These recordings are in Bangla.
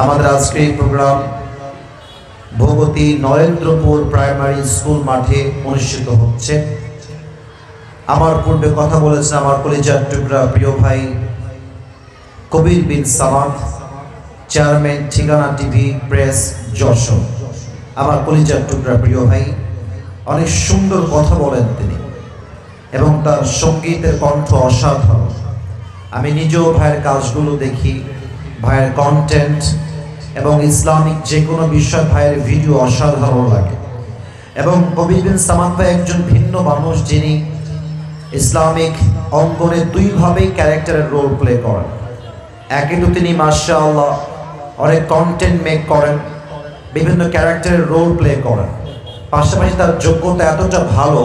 আমাদের আজকের এই প্রোগ্রাম ভগবতী নরেন্দ্রপুর প্রাইমারি স্কুল মাঠে অনুষ্ঠিত হচ্ছে। আমার পূর্বে কথা বলেছেন আমার কলিজার টুকরা প্রিয় ভাই কবির বিন সামাদ, চেয়ারম্যান ঠিকানা টিভি প্রেস যশোর। আমার কলিজার টুকরা প্রিয় ভাই, অনেক সুন্দর কথা বলেন তিনি এবং তার সঙ্গীতের কণ্ঠ অসাধারণ। আমি নিজেও ভাইয়ের কাজগুলো দেখি, ভাইয়ের কন্টেন্ট এবং ইসলামিক যে কোনো বিষয় ভাইয়ের ভিডিও অসাধারণ লাগে। এবং কবির বিন সামাদ ভাই একজন ভিন্ন মানুষ, যিনি ইসলামিক অঙ্গনে দুইভাবেই ক্যারেক্টারের রোল প্লে করেন। একে তো তিনি মাশাআল্লাহ অনেক কন্টেন্ট মেক করেন, বিভিন্ন ক্যারেক্টারের রোল প্লে করেন, পাশাপাশি তার যোগ্যতা এতটা ভালো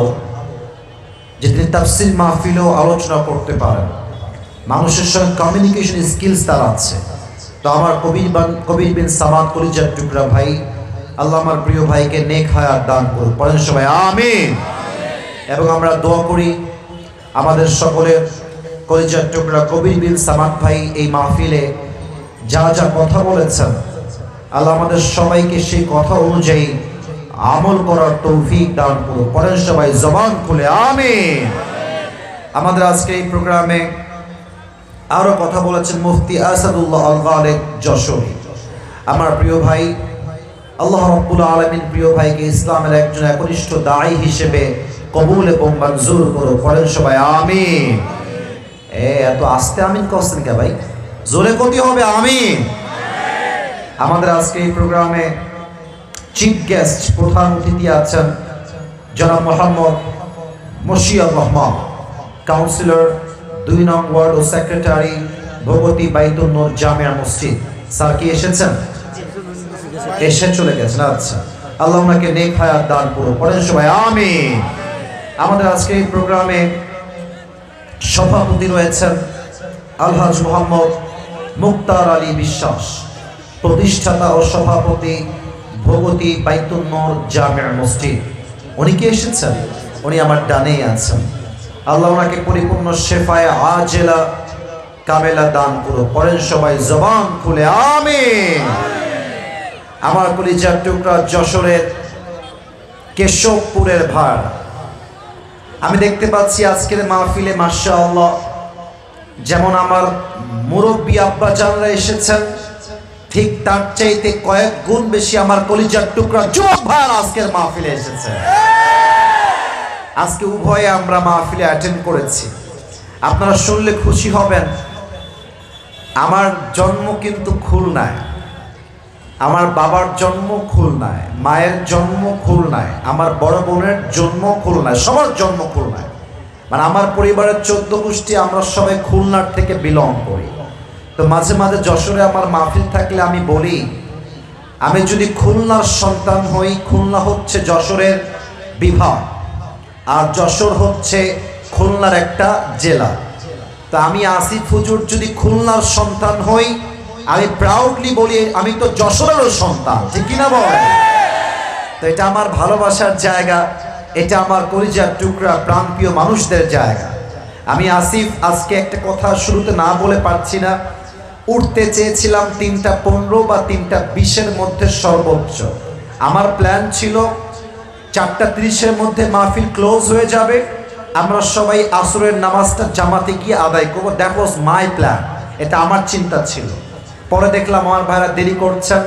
যে তিনি তাফসীর মাহফিলেও আলোচনা করতে পারেন, মানুষের সঙ্গে কমিউনিকেশন স্কিলস তার আছে। তো আমার কবির বিন সামাদ কলিজার টুকরা ভাই, আল্লাহ আমার প্রিয় ভাইকে নেক হায়াত দান করুন, পড়েন সবাই আমিন। এবং আমরা দোয়া করি আমাদের সকলের কলিজার টুকরা কবির বিন সামাদ ভাই এই মাহফিলে যা যা কথা বলেছেন, আল্লাহ আমাদের সবাইকে সেই কথা অনুযায়ী আমল করার তৌফিক দান করুন, পড়েন সবাই জবান খুলে আমিন। আমাদের আজকে এই প্রোগ্রামে আরো কথা বলেছেন মুফতি আসাদুল্লাহ আল গালেব যশোরী। আমার প্রিয় ভাই, আল্লাহ রাব্বুল আলামিন প্রিয় ভাইকে ইসলামের একজন একনিষ্ঠ দায়ী হিসেবে কবুল এবং মঞ্জুর করো, পড়েন সবাই আমিন। এত আস্তে আমিন করছেন কে ভাই, জোরে কতি হবে আমিন। আমাদের আজকে এই প্রোগ্রামে চিফ গেস্ট প্রধান অতিথি আছেন জনাব মোহাম্মদ মশিউর রহমান, কাউন্সিলর 2 নং ওয়ার্ড ও সেক্রেটারি ভগবতী বাইতুন নূর জামিয়া মসজিদ। স্যার কি এসেছেন? এসে চলে গেছেন, আচ্ছা। আল্লাহ ওনাকে নেক হায়াত দান করুন, পড়েন সবাই আমিন। আমাদের আজকে এই প্রোগ্রামে সভাপতি রয়েছেন আলহাজ মোহাম্মদ মুক্তার আলী বিশ্বাস, প্রতিষ্ঠাতা ও সভাপতি ভগবতী বাইতুন নূর জামিয়া মসজিদ। উনি কি এসেছেন? উনি আমার ডানেই আছেন। আল্লাহ ওনাকে পরিপূর্ণ শেফায়ে আজেলা কামেলা দান করুন, পড়েন সবাই জবান খুলে আমিন। আমার কলিজার টুকরা যশোরের কেশবপুরের ভাড়, আমি দেখতে পাচ্ছি আজকের মাহফিলে মাশাআল্লাহ যেমন আমার মুরব্বী আব্বা জানরা এসেছেন, ঠিক তার চাইতে কয়েক গুণ বেশি আমার কলিজার টুকরা যুবক ভাইরা আজকের মাহফিলে এসেছে। আজকে উভয়ে আমরা মাহফিলে অ্যাটেন্ড করেছি। আপনারা শুনলে খুশি হবেন, আমার জন্ম কিন্তু খুলনায়, আমার বাবার জন্ম খুলনায়, মায়ের জন্ম খুলনায়, আমার বড় বোনের জন্ম খুলনায়, সবার জন্ম খুলনায়। মানে আমার পরিবারের 14 গোষ্ঠী আমরা সবাই খুলনার থেকে বিলং করি। তো মাঝে মাঝে যশোরে আমার মাহফিল থাকলে আমি বলি, আমি যদি খুলনার সন্তান হই, খুলনা হচ্ছে যশোরের বিভাগ, আর যশোর হচ্ছে খুলনার একটা জেলা। তো আমি আসিফ হুজুর যদি খুলনার সন্তান হই, আমি প্রাউডলি বলি আমি তো যশোরেরও সন্তান, ঠিক কিনা বল? তো এটা আমার ভালোবাসার জায়গা, এটা আমার কলিজার টুকরা প্রাণপ্রিয় মানুষদের জায়গা। আমি আসিফ আজকে একটা কথা শুরুতে না বলে পারছি না, উঠতে চেয়েছিলাম 3:15 বা 3:20 মধ্যে সর্বোচ্চ। আমার প্ল্যান ছিল 4:30 মধ্যে মাহফিল ক্লোজ হয়ে যাবে, আমরা সবাই আসরের নামাজটা জামাতে গিয়ে আদায় করবো। দ্যাট ওয়াজ মাই প্ল্যান, এটা আমার চিন্তা ছিল। পরে দেখলাম আমার ভাইরা দেরি করছেন,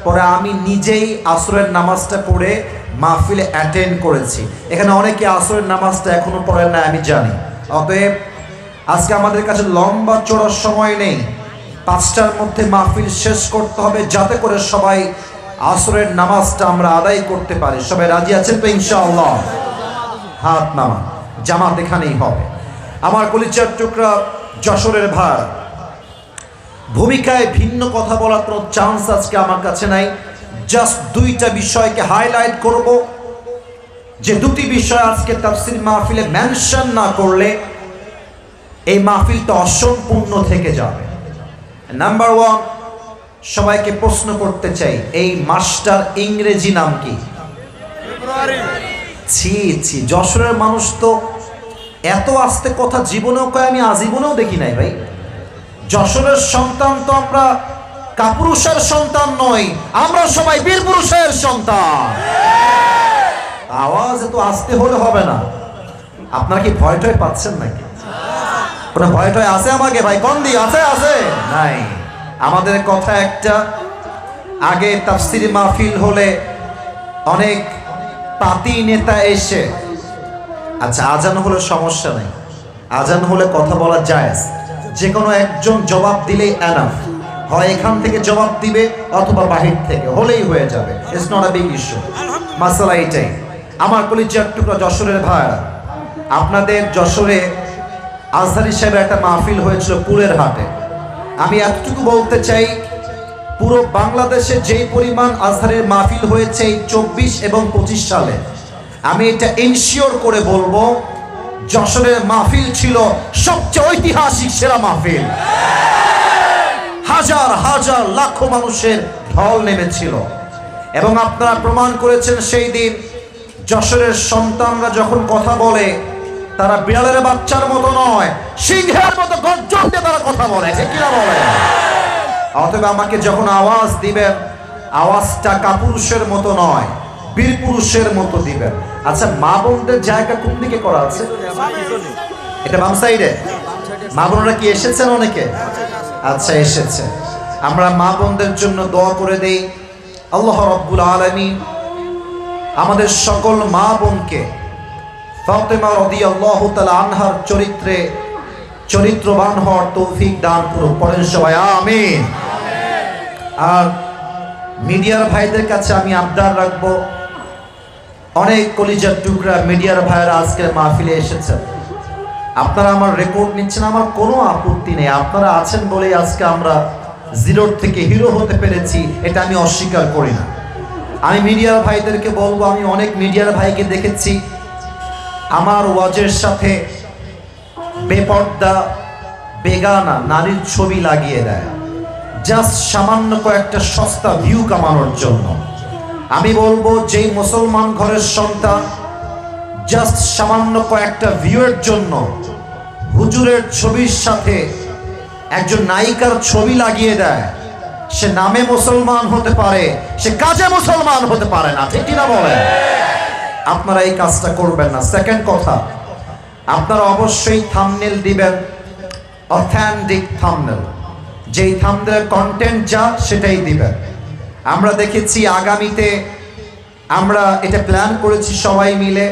পরে আমি নিজেই আসরের নামাজটা পড়ে মাহফিলে অ্যাটেন্ড করেছি। এখানে অনেকে আসরের নামাজটা এখনো পড়েন না আমি জানি, অতএব আজকে আমাদের কাছে লম্বা চড়ার সময় নেই, 5টার মধ্যে মাহফিল শেষ করতে হবে, যাতে করে সবাই আসরের নামাজটা আমরা আদায় করতে পারি। সবাই রাজি আছেন তো ইনশাআল্লাহ? হাত নামা, জামাত এখানেই হবে। আমার কলিজার টুকরা যশোরের ভার, ভূমিকায় ভিন্ন কথা বলার কোনো চান্স আজকে আমার কাছে নাই। জাস্ট 2টা বিষয়কে হাইলাইট করব, যে 2টি বিষয় আজকে তাফসীর মাহফিলে মেনশন না করলে এই মাহফিলটা অসম্পূর্ণ থেকে যাবে। নাম্বার 1, সবাইকে প্রশ্ন করতে চাই, এই মাসটার ইংরেজি নাম কি? ছি ছি, যশোরের মানুষ তো এত আস্তে কথা জীবনেও কয়, আমি আজীবনেও দেখি নাই ভাই। যশোরের সন্তান তো আমরা কাপুরুষের সন্তান নই, আমরা সবাই বীর পুরুষের সন্তান। আওয়াজ এত আস্তে হলে হবে না। আপনারা কি ভয় টয় পাচ্ছেন নাকি? কোনো ভয় টয় আছে আমাকে? ভাই কন্দি আছে? আছে নাই? আমাদের কথা একটা, আগে তাফসীর মাহফিল হলে অনেক পাতি নেতা এসে, আচ্ছা আজান হলে সমস্যা নেই, আজান হলে কথা বলা জায়েজ, যে কোনো একজন জবাব দিলেই এনাফ, হয় এখান থেকে জবাব দিবে অথবা বাহির থেকে, হলেই হয়ে যাবে। It's not a big issue. মাসালা এটাই। আমার কলিজার টুকরা যশোরের ভাইরা, আপনাদের যশোরে আজহারী সাহেবের একটা মাহফিল হয়েছিল পুরের হাটে। আমি এতটুকু বলতে চাই, পুরো বাংলাদেশে যেই পরিমাণ আজহারের মাহফিল হয়েছে এই 24 এবং 25 সালে, আমি এটা ইনশিওর করে বলবো যশোরের মাহফিল ছিল সবচেয়ে ঐতিহাসিক সেরা মাহফিল। হাজার হাজার লাখো মানুষের ঢল নেমেছিল এবং আপনারা প্রমাণ করেছেন সেই দিন যশোরের সন্তানরা যখন কথা বলে তারা বিড়ালের বাচ্চার মতো নয়, সিংহের মতো গর্জন দিয়ে তারা কথা বলে, ঠিক কিনা বলে? অতএব আমাকে যখন আওয়াজ দিবেন, আওয়াজটা কাপুরুষের মতো নয়, বীর পুরুষের মতো দিবেন। আচ্ছা, মা বোনদের জায়গা কোন দিকে করা আছে? এটা বাম সাইডে। মা বোনরা কি এসেছেন অনেকে? আচ্ছা, এসেছে। আমরা মা বোনদের জন্য দোয়া করে দেই, আল্লাহ রাব্বুল আলামিন আমাদের সকল মা বোনকে ফাতেমা রাদিয়াল্লাহু তাআলা আনহার চরিত্রবান হওয়ার তৌফিক দান করুন। পড়েন সবাই আমিন। আর মিডিয়ার ভাইদের কাছে আমি আবদার রাখবো, অনেক কলিজার টুকরা মিডিয়ার ভাইরা আজকের মাহফিলে এসেছেন, আপনারা আমার রেকর্ড নিচ্ছেন, আমার কোনো আপত্তি নেই। আপনারা আছেন বলেই আজকে আমরা জিরোর থেকে হিরো হতে পেরেছি, এটা আমি অস্বীকার করি না। আমি মিডিয়ার ভাইদেরকে বলবো, আমি অনেক মিডিয়ার ভাইকে দেখেছি আমার ওয়াজের সাথে বেপর্দা বেগানা নারীর ছবি লাগিয়ে দেয়, জাস্ট সামান্য কয়েকটা সস্তা ভিউ কামানোর জন্য। আমি বলবো, যেই মুসলমান ঘরের সন্তান জাস্ট সামান্য কয়েকটা ভিউয়ের জন্য হুজুরের ছবির সাথে একজন নায়িকার ছবি লাগিয়ে দেয়, সে নামে মুসলমান হতে পারে, সে কাজে মুসলমান হতে পারে না, ঠিক কিনা বলেন? আপনারা এই কাজটা করবেন না। সেকেন্ড কথা, আপনারা অবশ্যই থাম্বনেল দিবেন অথেন্টিক থাম্বনেল, যেই থাম্বনেলের কন্টেন্ট যা সেটাই দিবেন। আমরা দেখেছি আগামীতে, আমরা এটা প্ল্যান করেছি সবাই মিলে,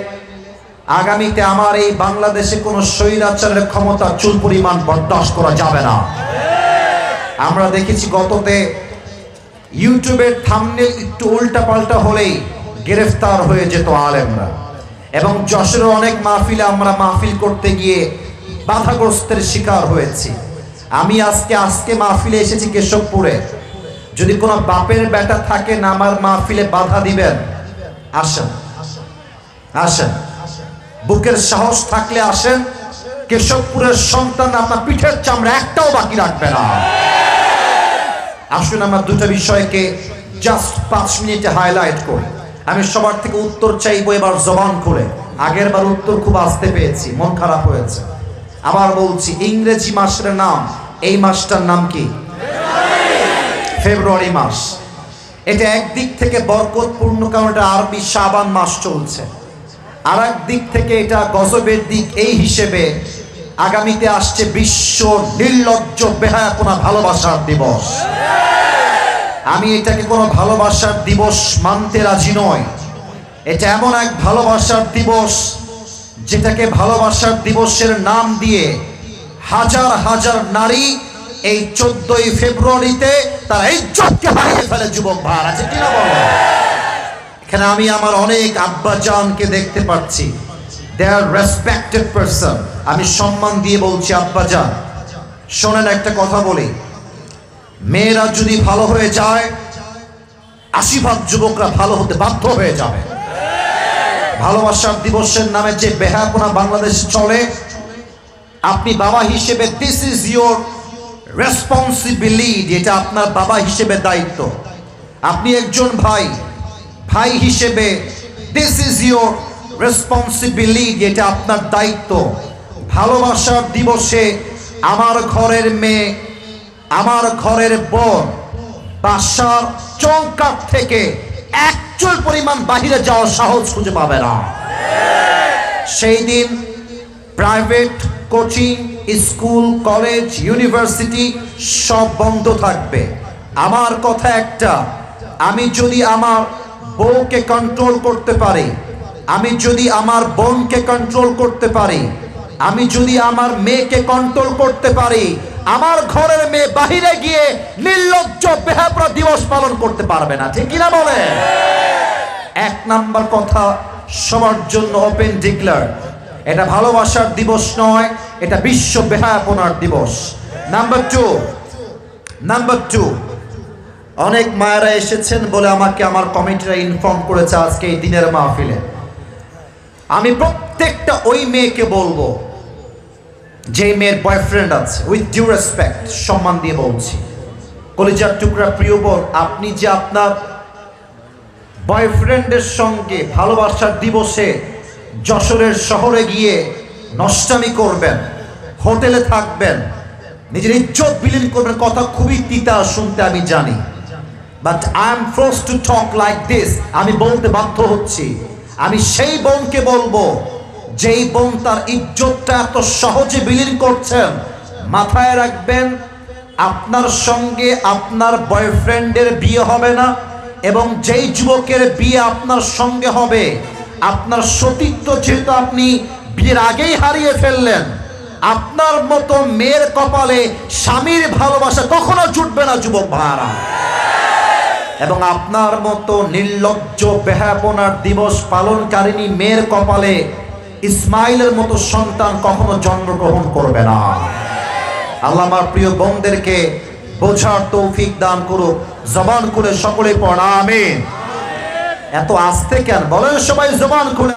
আগামীতে আমার এই বাংলাদেশে কোনো স্বৈরাচারের ক্ষমতা চুল পরিমাণ বরদাস্ত করা যাবে না। আমরা দেখেছি গততে ইউটিউবের থাম্বনেল একটু উল্টা পাল্টা হলেই গ্রেফতার হয়ে যেত আলেমরা, এবং যশোরের অনেক মাহফিলে আমরা মাহফিল করতে গিয়ে বাধাগ্রস্তের শিকার হয়েছি। আমি আজকে মাহফিলে এসেছি কেশবপুরে, যদি কোনো বাপের বেটা থাকে না আমার মাহফিলে বাধা দিবেন, আসেন আসেন, বুকের সাহস থাকলে আসেন। কেশবপুরের সন্তান আপনার পিঠের চামড়া একটাও বাকি রাখবে না। আসুন আমরা দুটো বিষয়কে জাস্ট 5 মিনিটে হাইলাইট করি। আমি সবার থেকে উত্তর চাইবো এবার জবান খুলে। আগের বার উত্তর খুব আস্তে পেয়েছি, মন খারাপ হয়েছে। আবার বলছি, ইংরেজি মাসের নাম, এই মাসটার নাম কি? ফেব্রুয়ারি মাস। এটা একদিক থেকে বরকতপূর্ণ, কারণ এটা আরবি শাবান মাস চলছে। আর এক দিক থেকে এটা গজবের দিক, এই হিসেবে আগামীতে আসছে বিশ্ব নির্লজ্জ বেহায়াপনা ভালোবাসার দিবস। আমি এটাকে কোনো ভালোবাসার দিবস মানতে রাজি নই। এটা এমন এক ভালোবাসার দিবস যেটাকে ভালোবাসার দিবসের নাম দিয়ে হাজার হাজার নারী এই 14ই ফেব্রুয়ারিতে তার ইজ্জতকে হারিয়ে ফেলে। যুবক ভাই আছে কিনা বলো? এখানে আমি আমার অনেক আব্বাজানকে দেখতে পাচ্ছি, দে আর রেসপেক্টেড পারসন। আমি সম্মান দিয়ে বলছি, আব্বাজান শোনেন, একটা কথা বলি, মেয়েরা যদি ভালো হয়ে যায় 80% যুবকরা ভালো হতে বাধ্য হয়ে যাবে। ভালোবাসার দিবসের নামে যে বেহায়াপনা বাংলাদেশে চলে, আপনি বাবা হিসেবে দিস ইজ ইয়োর রেসপন্সিবিলিটি, এটা আপনার বাবা হিসেবে দায়িত্ব। আপনি একজন ভাই হিসেবে দিস ইজ ইয়োর রেসপন্সিবিলিটি, এটা আপনার দায়িত্ব। ভালোবাসার দিবসে আমার ঘরের মেয়ে, আমার ঘরের বোন বাসার চৌকাঠ থেকে এক চুল পরিমাণ বাহিরে যাওয়ার সাহস খুঁজে পাবে না। সেই দিন private coaching, school, college, university সব বন্ধ থাকবে। আমার কথা একটা, আমি যদি আমার বউকে কন্ট্রোল করতে পারি, আমি যদি আমার বোনকে কন্ট্রোল করতে পারি, আমি যদি আমার মেয়েকে কন্ট্রোল করতে পারি, আমার ঘরের মেয়ে বাহিরে গিয়ে নির্লজ্জ বেহাপরা দিবস পালন করতে পারবে না। ঠিক কিনা বলে? এক নাম্বার কথা সবার জন্য ওপেন ডিক্লেয়ার, এটা ভালোবাসার দিবস নয়, এটা বিশ্ব বেহায়াপনার দিবস। নাম্বার টু, অনেক মায়েরা এসেছেন বলে আমাকে আমার কমিটিরা ইনফর্ম করেছে আজকে এই দিনের মাহফিলে। আমি প্রত্যেকটা ওই মেয়েকে বলবো যে মেয়ের বয়ফ্রেন্ড আছে, উইথ ডিউ রেসপেক্ট, সম্মান দিয়ে বলছি, কলিজার টুকরা প্রিয় বোন, আপনি যে আপনার বয়ফ্রেন্ডের সঙ্গে ভালোবাসার দিবসে যশোরের শহরে গিয়ে নষ্টামি করবেন, হোটেলে থাকবেন, নিজের ইজ্জত বিলীন করবেন, কথা খুবই তিতা শুনতে আমি জানি, but I am forced to talk like this. আমি বলতে বাধ্য হচ্ছি। আমি সেই বোনকে বলবো যেই বোন তার ইজ্জতটা এত সহজে বিলীন করছেন, মাথায় রাখবেন আপনার সঙ্গে আপনার বয়ফ্রেন্ডের বিয়ে হবে না, এবং যেই যুবকের বিয়ে আপনার সঙ্গে হবে, আপনার সতীত্ব যেহেতু আপনি বিয়ের আগেই হারিয়ে ফেললেন, আপনার মতো মেয়ের কপালে স্বামীর ভালোবাসা কখনো জুটবে না যুবক ভাইরা। এবং আপনার মতো নির্লজ্জ বেহায়াপনার দিবস পালনকারিণী মেয়ের কপালে ইসমাইলের মতো সন্তান কখনো জন্মগ্রহণ করবে না। আল্লাহ আমার প্রিয় বোনদেরকে বোঝার তৌফিক দান করুক। জবান খুলে সকলে পড়া আমিন। এত আস্তে কেন বলেন সবাই? জবান খুলে